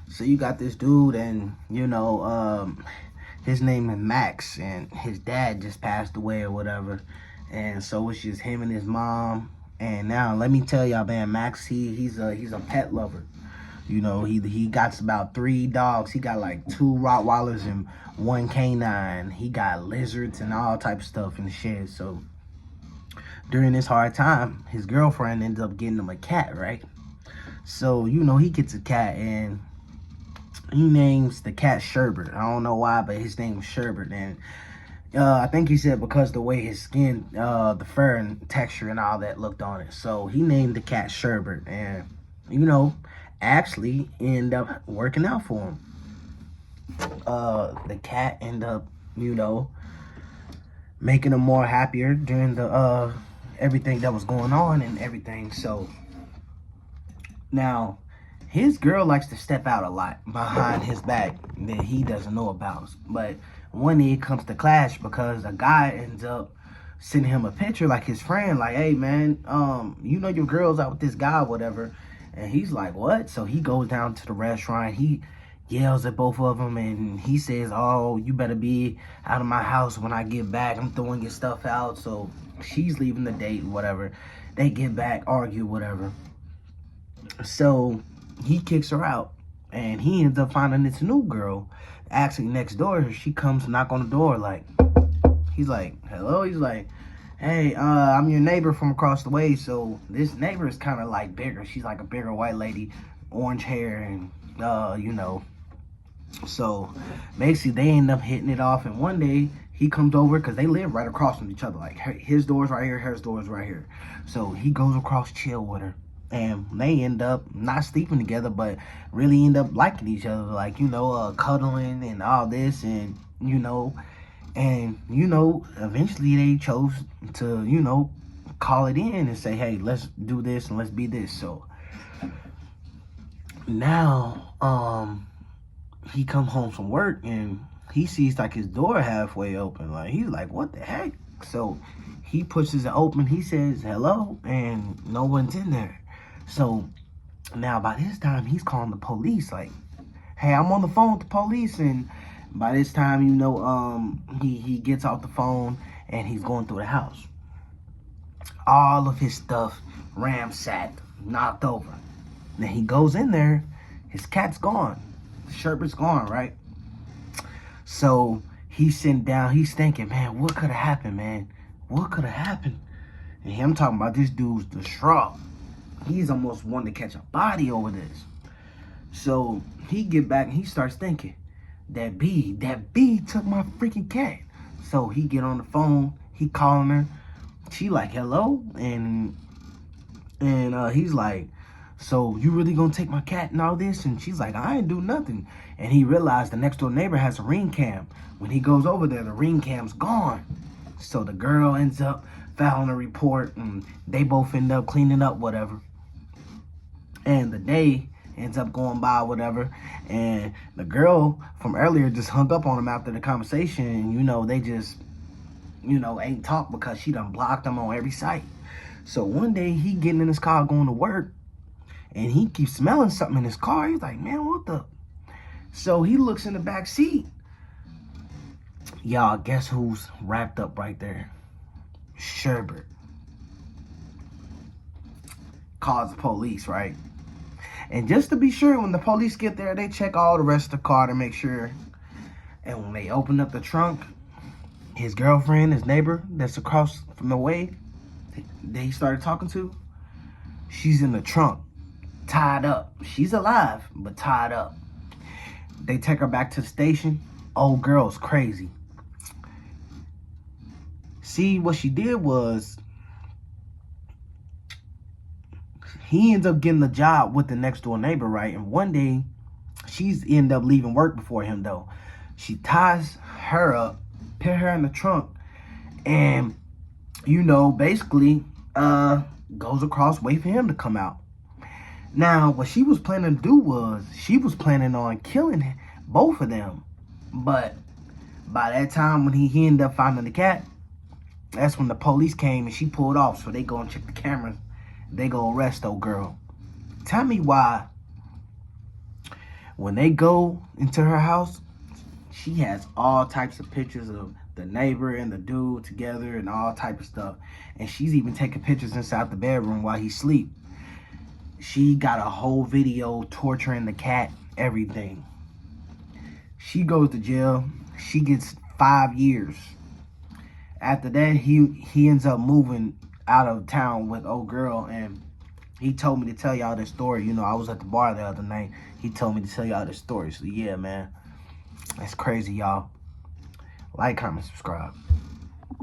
So you got this dude, and his name is Max, and his dad just passed away or whatever, and so it's just him and his mom. And now let me tell y'all, man, Max, he's a pet lover. He got about 3 dogs. He got like 2 Rottweilers and 1 canine. He got lizards and all type of stuff in the shed. So during this hard time, his girlfriend ended up getting him a cat, right? So he gets a cat, and he names the cat Sherbert. I don't know why, but his name was Sherbert. And I think he said because the way his skin, the fur and texture and all that looked on it. So he named the cat Sherbert, and actually ended up working out for him. The cat ended up, making him more happier during the everything that was going on and everything. So now his girl likes to step out a lot behind his back that he doesn't know about. But one day it comes to clash because a guy ends up sending him a picture, like his friend, like, hey man, your girl's out with this guy, whatever. And he's like, what? So he goes down to the restaurant. He yells at both of them, and he says, oh, you better be out of my house when I get back. I'm throwing your stuff out. So she's leaving the date, whatever. They get back, argue, whatever. So he kicks her out, and he ends up finding this new girl actually next door. She comes knock on the door, like, he's like, hello? He's like, hey, I'm your neighbor from across the way. So this neighbor is kind of like bigger. She's like a bigger white lady, orange hair, and so basically they end up hitting it off. And one day he comes over because they live right across from each other. Like his door's right here, her door's right here. So he goes across, chill with her, and they end up not sleeping together, but really end up liking each other, like cuddling and all this, and eventually they chose to call it in and say, hey, let's do this and let's be this. So now he comes home from work, and he sees like his door halfway open. Like, he's like, what the heck? So he pushes it open. He says hello, and no one's in there. So now by this time he's calling the police, like, hey, I'm on the phone with the police. And by this time, he gets off the phone, and he's going through the house. All of his stuff ransacked, knocked over. Then he goes in there, his cat's gone. Sherbert's gone, right? So he's sitting down, he's thinking, man, what could have happened, man? What could have happened? And I'm talking about this dude's distraught. He's almost wanting to catch a body over this. So he get back and he starts thinking, that bee took my freaking cat. So he get on the phone, he calling her. She like, hello? And he's like, so you really gonna take my cat and all this? And she's like, I ain't do nothing. And he realized the next door neighbor has a ring cam. When he goes over there, the ring cam's gone. So the girl ends up filing a report, and they both end up cleaning up, whatever. And the day ends up going by, whatever, and the girl from earlier just hung up on him after the conversation, and they just ain't talk because she done blocked him on every site. So one day he getting in his car going to work, and he keeps smelling something in his car. He's like, man, what the? So he looks in the back seat. Y'all, guess who's wrapped up right there? Sherbert. Calls the police, right? And just to be sure, when the police get there, they check all the rest of the car to make sure. And when they open up the trunk, his girlfriend, his neighbor that's across from the way that he started talking to, she's in the trunk, tied up. She's alive, but tied up. They take her back to the station. Old girl's crazy. See, what she did was, he ends up getting the job with the next door neighbor, right? And one day, she's end up leaving work before him, though. She ties her up, put her in the trunk, and, basically, goes across, wait for him to come out. Now, what she was planning to do was, she was planning on killing both of them. But by that time, when he ended up finding the cat, that's when the police came and she pulled off. So they go and check the cameras. They go arrest old girl. Tell me why When they go into her house, she has all types of pictures of the neighbor and the dude together and all type of stuff. And she's even taking pictures inside the bedroom while he sleep. She got a whole video torturing the cat, everything. She goes to jail. She gets 5 years. After that, he ends up moving out of town with old girl, and he told me to tell y'all this story. You know, I was at the bar the other night. He told me to tell y'all this story. So yeah, man, that's crazy, y'all. Like, comment, subscribe.